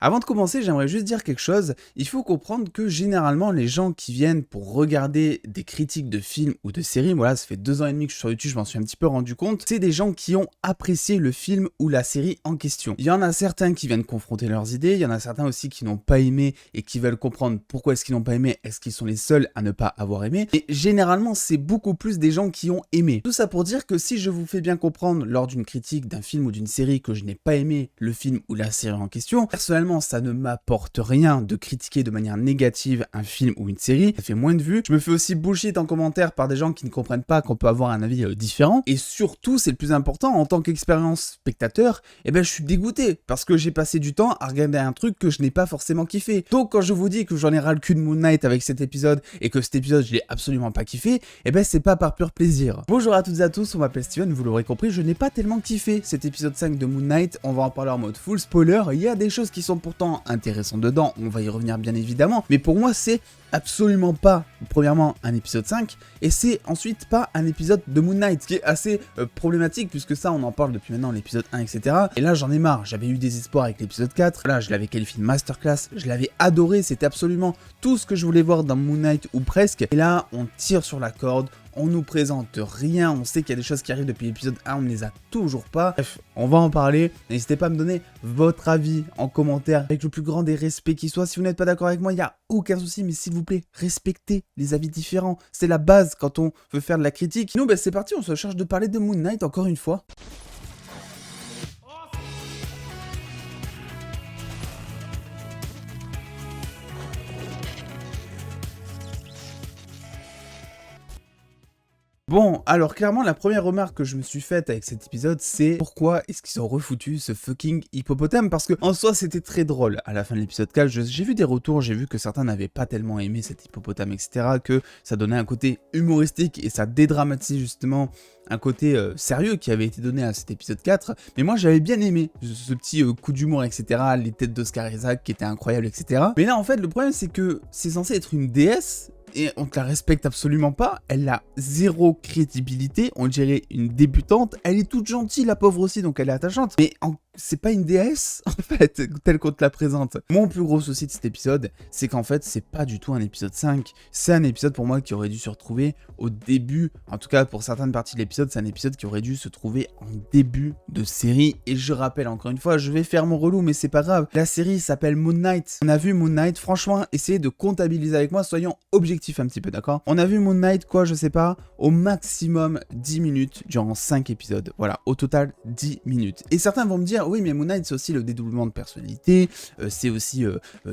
Avant de commencer, j'aimerais juste dire quelque chose. Il faut comprendre que généralement, les gens qui viennent pour regarder des critiques de films ou de séries, voilà, ça fait 2 ans et demi que je suis sur YouTube, je m'en suis un petit peu rendu compte, c'est des gens qui ont apprécié le film ou la série en question. Il y en a certains qui viennent confronter leurs idées, il y en a certains aussi qui n'ont pas aimé et qui veulent comprendre pourquoi est-ce qu'ils n'ont pas aimé, est-ce qu'ils sont les seuls à ne pas avoir aimé. Et généralement, c'est beaucoup plus des gens qui ont aimé. Tout ça pour dire que si je vous fais bien comprendre lors d'une critique d'un film ou d'une série que je n'ai pas aimé le film ou la série en question, personnellement, ça ne m'apporte rien de critiquer de manière négative un film ou une série, ça fait moins de vues. Je me fais aussi bullshit en commentaire par des gens qui ne comprennent pas qu'on peut avoir un avis différent. Et surtout, c'est le plus important, en tant qu'expérience spectateur, je suis dégoûté parce que j'ai passé du temps à regarder un truc que je n'ai pas forcément kiffé. Donc quand je vous dis que j'en ai ras le cul de Moon Knight avec cet épisode et que cet épisode je l'ai absolument pas kiffé, c'est pas par pur plaisir. Bonjour à toutes et à tous, on m'appelle Steven, vous l'aurez compris, je n'ai pas tellement kiffé cet épisode 5 de Moon Knight, on va en parler en mode full spoiler. Il y a des choses qui sont pourtant intéressantes dedans, on va y revenir bien évidemment, mais pour moi c'est absolument pas, premièrement, un épisode 5, et c'est ensuite pas un épisode de Moon Knight, ce qui est assez problématique, puisque ça, on en parle depuis maintenant l'épisode 1, etc. Et là, j'en ai marre, j'avais eu des espoirs avec l'épisode 4, là, je l'avais qualifié de masterclass, je l'avais adoré, c'était absolument tout ce que je voulais voir dans Moon Knight, ou presque, et là, on tire sur la corde, on nous présente rien, on sait qu'il y a des choses qui arrivent depuis l'épisode 1, on ne les a toujours pas. Bref, on va en parler. N'hésitez pas à me donner votre avis en commentaire avec le plus grand des respects qui soit. Si vous n'êtes pas d'accord avec moi, il n'y a aucun souci, mais s'il vous plaît, respectez les avis différents. C'est la base quand on veut faire de la critique. Sinon, c'est parti, on se charge de parler de Moon Knight encore une fois. Bon, alors clairement, la première remarque que je me suis faite avec cet épisode, c'est pourquoi est-ce qu'ils ont refoutu ce fucking hippopotame? Parce que en soi, c'était très drôle à la fin de l'épisode 4. J'ai vu des retours, j'ai vu que certains n'avaient pas tellement aimé cet hippopotame, etc. Que ça donnait un côté humoristique et ça dédramatisait justement un côté sérieux qui avait été donné à cet épisode 4. Mais moi, j'avais bien aimé ce petit coup d'humour, etc. Les têtes d'Oscar Isaac qui étaient incroyables, etc. Mais là, en fait, le problème, c'est que c'est censé être une déesse. Et on ne la respecte absolument pas, elle a zéro crédibilité, on dirait une débutante, elle est toute gentille la pauvre aussi, donc elle est attachante, mais c'est pas une déesse en fait, telle qu'on te la présente. Mon plus gros souci de cet épisode, c'est qu'en fait c'est pas du tout un épisode 5, c'est un épisode pour moi qui aurait dû se retrouver au début, en tout cas pour certaines parties de l'épisode, c'est un épisode qui aurait dû se trouver en début de série, et je rappelle encore une fois, je vais faire mon relou mais c'est pas grave, la série s'appelle Moon Knight, on a vu Moon Knight, franchement essayez de comptabiliser avec moi, soyons objectifs un petit peu, d'accord? On a vu Moon Knight, quoi, je sais pas, au maximum 10 minutes durant 5 épisodes. Voilà, au total 10 minutes. Et certains vont me dire, oui, mais Moon Knight, c'est aussi le dédoublement de personnalité, c'est aussi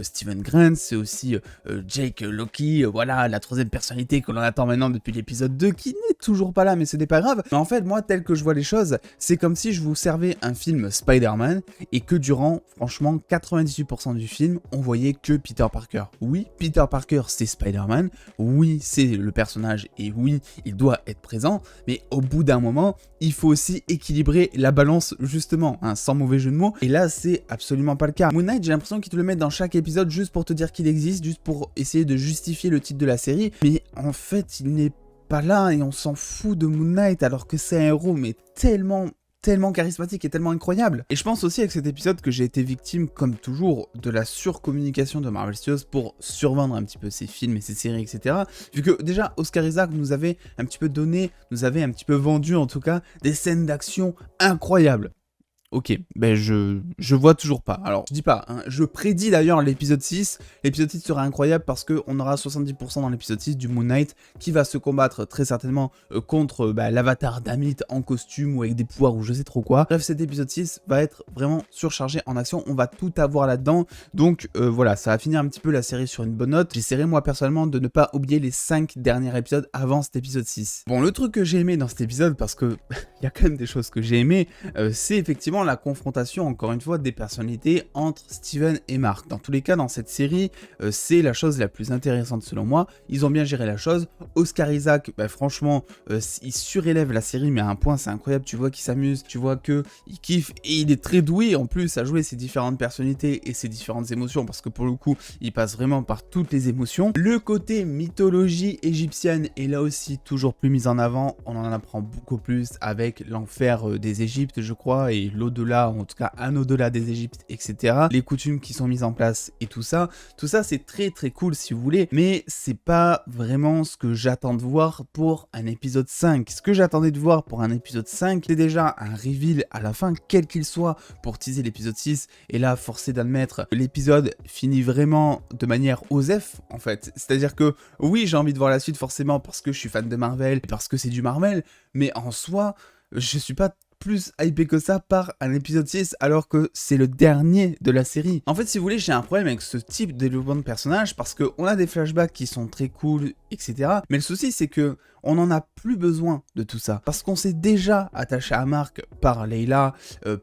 Steven Grant, c'est aussi Jake Loki, voilà, la troisième personnalité que l'on attend maintenant depuis l'épisode 2, qui n'est toujours pas là, mais ce n'est pas grave. Mais en fait, moi, tel que je vois les choses, c'est comme si je vous servais un film Spider-Man et que durant, franchement, 98% du film, on voyait que Peter Parker. Oui, Peter Parker, c'est Spider-Man, oui, c'est le personnage et oui, il doit être présent, mais au bout d'un moment, il faut aussi équilibrer la balance justement, hein, sans mauvais jeu de mots, et là, c'est absolument pas le cas. Moon Knight, j'ai l'impression qu'ils te le mettent dans chaque épisode juste pour te dire qu'il existe, juste pour essayer de justifier le titre de la série, mais en fait, il n'est pas là et on s'en fout de Moon Knight alors que c'est un héros, mais tellement charismatique et tellement incroyable. Et je pense aussi avec cet épisode que j'ai été victime, comme toujours, de la surcommunication de Marvel Studios pour survendre un petit peu ses films et ses séries, etc. Vu que déjà, Oscar Isaac nous avait un petit peu donné, nous avait un petit peu vendu en tout cas, des scènes d'action incroyables. Ok, je vois toujours pas. Alors, je dis pas, hein, je prédis d'ailleurs l'épisode 6. L'épisode 6 sera incroyable parce qu'on aura 70% dans l'épisode 6 du Moon Knight qui va se combattre très certainement contre l'avatar d'Amit en costume ou avec des pouvoirs ou je sais trop quoi. Bref, cet épisode 6 va être vraiment surchargé en action. On va tout avoir là-dedans. Donc voilà, ça va finir un petit peu la série sur une bonne note. J'essaierai moi personnellement de ne pas oublier les 5 derniers épisodes avant cet épisode 6. Bon, le truc que j'ai aimé dans cet épisode, parce que il y a quand même des choses que j'ai aimé, c'est effectivement la confrontation, encore une fois, des personnalités entre Steven et Mark. Dans tous les cas, dans cette série, c'est la chose la plus intéressante selon moi. Ils ont bien géré la chose. Oscar Isaac, franchement, il surélève la série, mais à un point, c'est incroyable. Tu vois qu'il s'amuse, tu vois qu'il kiffe, et il est très doué en plus à jouer ses différentes personnalités et ses différentes émotions, parce que pour le coup, il passe vraiment par toutes les émotions. Le côté mythologie égyptienne est là aussi toujours plus mis en avant. On en apprend beaucoup plus avec l'enfer des Égyptes, je crois, et l'autre l'au-delà, en tout cas un au-delà des Égyptes, etc. Les coutumes qui sont mises en place et tout ça c'est très très cool si vous voulez, mais c'est pas vraiment ce que j'attends de voir pour un épisode 5. Ce que j'attendais de voir pour un épisode 5, c'est déjà un reveal à la fin, quel qu'il soit, pour teaser l'épisode 6, et là, forcé d'admettre, l'épisode finit vraiment de manière osef, en fait. C'est-à-dire que, oui, j'ai envie de voir la suite, forcément, parce que je suis fan de Marvel, et parce que c'est du Marvel, mais en soi, je suis pas plus hypé que ça par un épisode 6 alors que c'est le dernier de la série. En fait, si vous voulez, j'ai un problème avec ce type de développement de personnage parce qu'on a des flashbacks qui sont très cool, etc. Mais le souci, c'est que on n'en a plus besoin de tout ça. Parce qu'on s'est déjà attaché à Mark par Layla,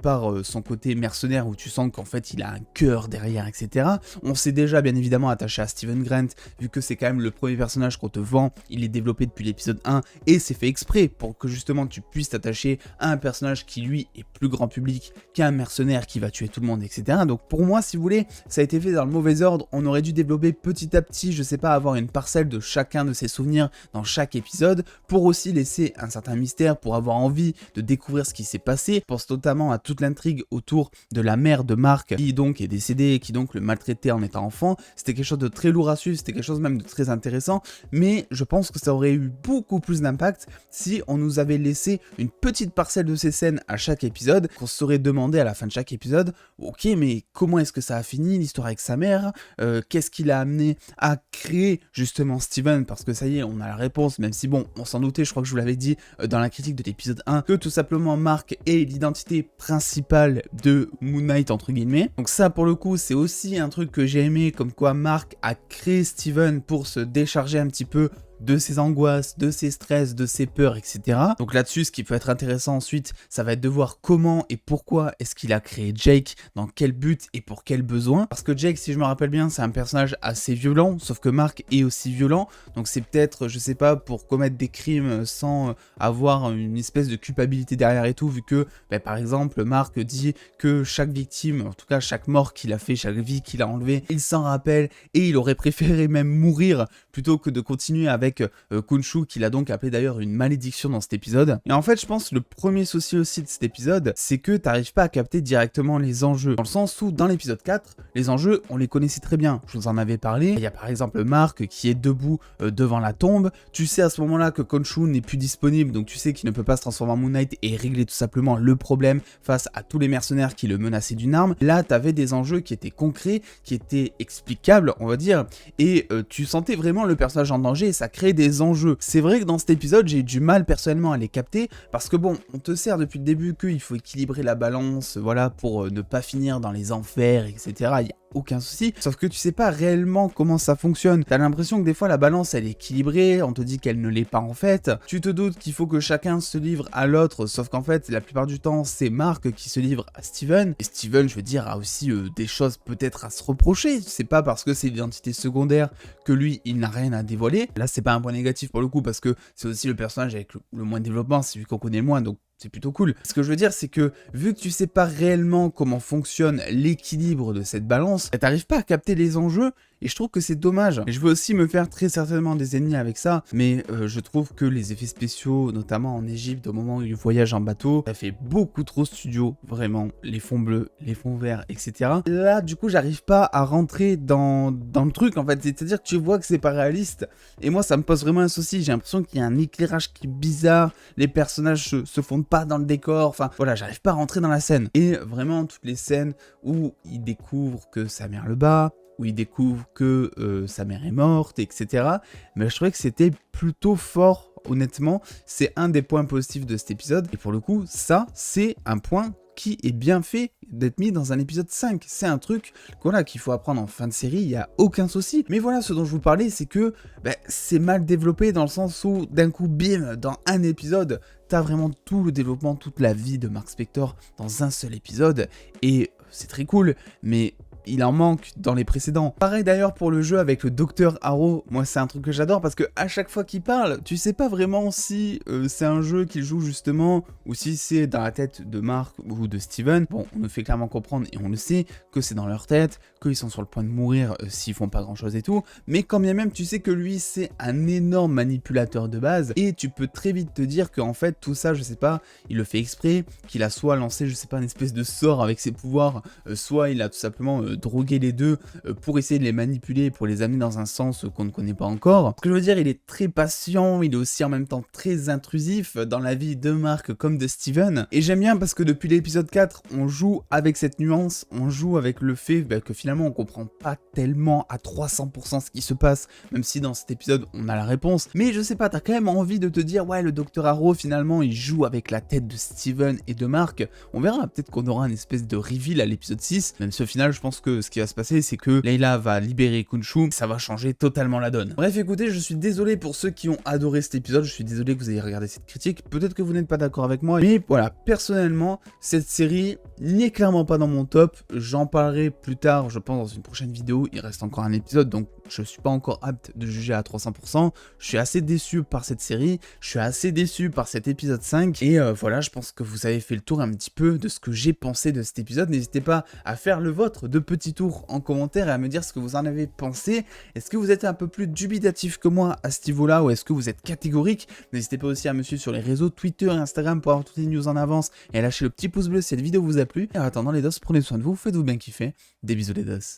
par son côté mercenaire où tu sens qu'en fait il a un cœur derrière, etc. On s'est déjà bien évidemment attaché à Steven Grant, vu que c'est quand même le premier personnage qu'on te vend. Il est développé depuis l'épisode 1 et c'est fait exprès pour que justement tu puisses t'attacher à un personnage qui lui est plus grand public qu'un mercenaire qui va tuer tout le monde, etc. Donc pour moi, si vous voulez, ça a été fait dans le mauvais ordre. On aurait dû développer petit à petit, je sais pas, avoir une parcelle de chacun de ses souvenirs dans chaque épisode, pour aussi laisser un certain mystère, pour avoir envie de découvrir ce qui s'est passé. Je pense notamment à toute l'intrigue autour de la mère de Mark, qui donc est décédée et qui donc le maltraitait en étant enfant. C'était quelque chose de très lourd à suivre, c'était quelque chose même de très intéressant, mais je pense que ça aurait eu beaucoup plus d'impact si on nous avait laissé une petite parcelle de ces scènes à chaque épisode, qu'on se serait demandé à la fin de chaque épisode, ok, mais comment est-ce que ça a fini, l'histoire avec sa mère, qu'est-ce qui l'a amené à créer justement Steven, parce que ça y est, on a la réponse, même si bon, on s'en doutait, je crois que je vous l'avais dit dans la critique de l'épisode 1, que tout simplement Mark est l'identité principale de Moon Knight, entre guillemets. Donc ça, pour le coup, c'est aussi un truc que j'ai aimé, comme quoi Mark a créé Steven pour se décharger un petit peu de ses angoisses, de ses stress, de ses peurs, etc. Donc là-dessus, ce qui peut être intéressant ensuite, ça va être de voir comment et pourquoi est-ce qu'il a créé Jake, dans quel but et pour quel besoin. Parce que Jake, si je me rappelle bien, c'est un personnage assez violent, sauf que Mark est aussi violent, donc c'est peut-être, je sais pas, pour commettre des crimes sans avoir une espèce de culpabilité derrière et tout, vu que, par exemple, Mark dit que chaque victime, en tout cas chaque mort qu'il a fait, chaque vie qu'il a enlevée, il s'en rappelle et il aurait préféré même mourir plutôt que de continuer avec Khonshu, qu'il a donc appelé d'ailleurs une malédiction dans cet épisode. Et en fait, je pense que le premier souci aussi de cet épisode, c'est que t'arrives pas à capter directement les enjeux. Dans le sens où, dans l'épisode 4, les enjeux, on les connaissait très bien. Je vous en avais parlé. Il y a par exemple Mark qui est debout devant la tombe. Tu sais à ce moment-là que Khonshu n'est plus disponible, donc tu sais qu'il ne peut pas se transformer en Moon Knight et régler tout simplement le problème face à tous les mercenaires qui le menaçaient d'une arme. Là, t'avais des enjeux qui étaient concrets, qui étaient explicables, on va dire, et tu sentais vraiment le personnage en danger et ça crée des enjeux. C'est vrai que dans cet épisode, j'ai eu du mal personnellement à les capter parce que bon, on te sert depuis le début qu'il faut équilibrer la balance, voilà, pour ne pas finir dans les enfers, etc. Il y a aucun souci, sauf que tu sais pas réellement comment ça fonctionne. T'as l'impression que des fois la balance elle est équilibrée, on te dit qu'elle ne l'est pas en fait. Tu te doutes qu'il faut que chacun se livre à l'autre, sauf qu'en fait la plupart du temps c'est Mark qui se livre à Steven, et Steven, je veux dire, a aussi des choses peut-être à se reprocher. C'est pas parce que c'est l'identité secondaire que lui il n'a rien à dévoiler. Là c'est pas un point négatif pour le coup parce que c'est aussi le personnage avec le moins de développement, c'est lui qu'on connaît le moins, donc c'est plutôt cool. Ce que je veux dire, c'est que vu que tu sais pas réellement comment fonctionne l'équilibre de cette balance, t'arrives pas à capter les enjeux, et je trouve que c'est dommage. Et je veux aussi me faire très certainement des ennemis avec ça, mais je trouve que les effets spéciaux, notamment en Égypte, au moment où il voyage en bateau, ça fait beaucoup trop studio, vraiment. Les fonds bleus, les fonds verts, etc. Là, du coup, j'arrive pas à rentrer dans le truc, en fait. C'est-à-dire que tu vois que c'est pas réaliste, et moi, ça me pose vraiment un souci. J'ai l'impression qu'il y a un éclairage qui est bizarre, les personnages se fondent pas dans le décor, enfin, voilà, j'arrive pas à rentrer dans la scène. Et vraiment, toutes les scènes où il découvre que sa mère le bat, où il découvre que sa mère est morte, etc. Mais je trouvais que c'était plutôt fort, honnêtement. C'est un des points positifs de cet épisode. Et pour le coup, ça, c'est un point qui est bien fait d'être mis dans un épisode 5. C'est un truc voilà, qu'il faut apprendre en fin de série, il n'y a aucun souci. Mais voilà, ce dont je vous parlais, c'est que c'est mal développé dans le sens où, d'un coup, bim, dans un épisode, t'as vraiment tout le développement, toute la vie de Mark Spector dans un seul épisode. Et c'est très cool, mais il en manque dans les précédents. Pareil d'ailleurs pour le jeu avec le Dr Harrow, moi c'est un truc que j'adore parce que à chaque fois qu'il parle, tu sais pas vraiment si c'est un jeu qu'il joue justement ou si c'est dans la tête de Mark ou de Steven. Bon, on nous fait clairement comprendre et on le sait que c'est dans leur tête, qu'ils sont sur le point de mourir s'ils font pas grand chose et tout, mais quand bien même tu sais que lui c'est un énorme manipulateur de base et tu peux très vite te dire qu'en fait tout ça, je sais pas, il le fait exprès, qu'il a soit lancé, je sais pas, une espèce de sort avec ses pouvoirs, soit il a tout simplement drogué les deux pour essayer de les manipuler, pour les amener dans un sens qu'on ne connaît pas encore. Ce que je veux dire, il est très patient, il est aussi en même temps très intrusif dans la vie de Mark comme de Steven, et j'aime bien parce que depuis l'épisode 4, on joue avec cette nuance, on joue avec le fait que finalement on comprend pas tellement à 300% ce qui se passe, même si dans cet épisode on a la réponse, mais je sais pas, t'as quand même envie de te dire ouais, le Dr Harrow finalement il joue avec la tête de Steven et de Mark. On verra, peut-être qu'on aura une espèce de reveal à l'épisode 6, même si au final je pense que ce qui va se passer c'est que Layla va libérer Khonshu, ça va changer totalement la donne. Bref, écoutez, je suis désolé pour ceux qui ont adoré cet épisode, je suis désolé que vous ayez regardé cette critique, peut-être que vous n'êtes pas d'accord avec moi, mais voilà, personnellement, cette série n'est clairement pas dans mon top, j'en parlerai plus tard, je pense dans une prochaine vidéo, il reste encore un épisode, donc je suis pas encore apte de juger à 300%, je suis assez déçu par cette série, je suis assez déçu par cet épisode 5, et voilà, je pense que vous avez fait le tour un petit peu de ce que j'ai pensé de cet épisode. N'hésitez pas à faire le vôtre de petits tours en commentaire et à me dire ce que vous en avez pensé. Est-ce que vous êtes un peu plus dubitatif que moi à ce niveau-là, ou est-ce que vous êtes catégorique? N'hésitez pas aussi à me suivre sur les réseaux Twitter et Instagram pour avoir toutes les news en avance, et à lâcher le petit pouce bleu si cette vidéo vous a plu. Et en attendant les dos, prenez soin de vous, faites-vous bien kiffer, des bisous les dos.